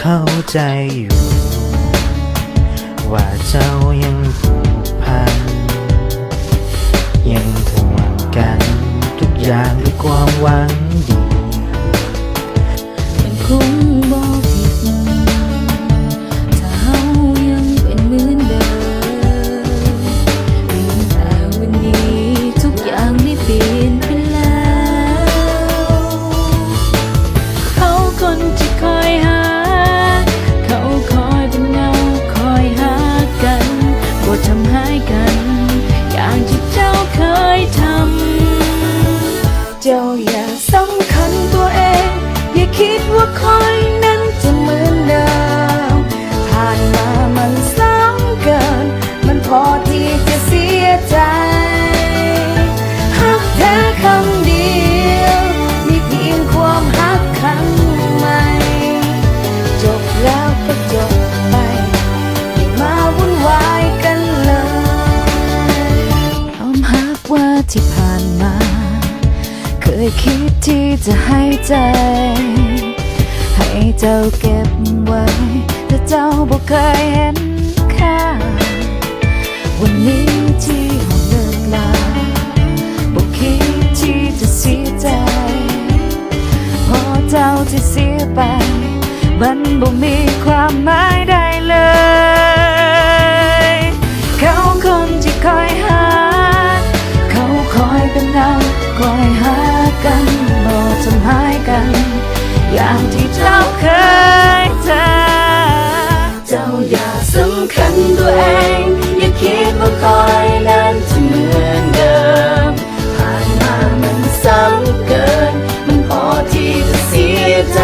เข้าใจอยู่ว่าเจ้ายังผูกพันยังห่วงกันทุกอย่างด้วยความหวังดีมันคงบ่ผิดถ้าเฮายังเป็นเหมือนเดิมแต่วันนี้ทุกอย่างได้เปลี่ยนไปแล้วเขาคนที่คอยหาเขาคอยเป็นเงาคอยหากันบ่ทำให้กันอย่างที่เจ้าเคยทำเจ้าอย่าสำคัญตัวเองอย่าคิดว่าคอยนั้นจะเหมือนเดิมผ่านมามันซ้ำเกินมันพอที่จะเสียใจหักแท้คำเดียวมีเพียงความหักครั้งใหม่จบแล้วก็จบไปอย่ามาวุ่นวายกันเลยยอมหักว่าที่ผ่านมาเคยคิดที่จะให้ใจให้เจ้าเก็บไว้แต่เจ้าบ่เคยเห็นค่าวันนี้ที่ห้องเลิกลาบ่คิดที่จะเสียใจเพราะเจ้าที่เสียไปมันบ่มีความหมายใดเลยเขาคนที่คอยหาเขาคอยเป็นเงาคอยหากันบ่ทำให้กันอย่างที่เจ้าเคยเจอเจ้าอย่าสำคัญตัวเองอย่าคิดว่าคอยนั้นจะเหมือนเดิมผ่านมามันซ้ำเกินมันพอที่จะเสียใจ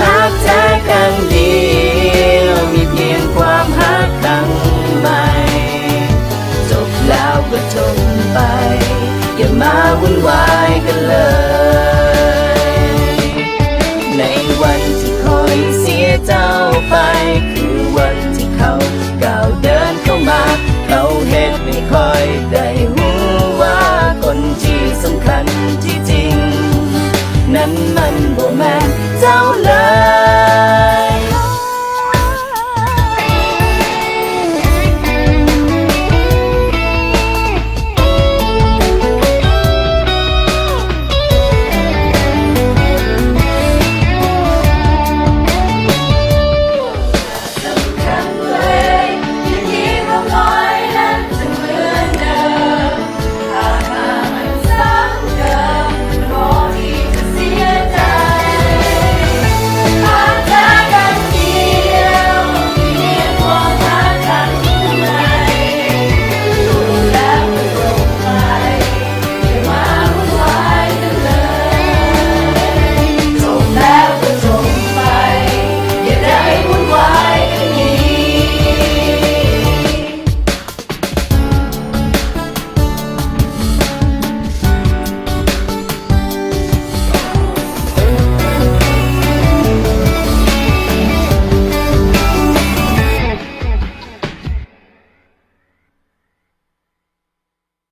หักแท้ครั้งเดียวมีเพียงความหักครั้งใหม่จบแล้วก็จบไปอย่ามาวุ่นวายกันเลยในวันที่คอยเสียเจ้าไปคือวันที่เขาก้าวเดินเข้ามาเขาเห็นไม่ค่อยได้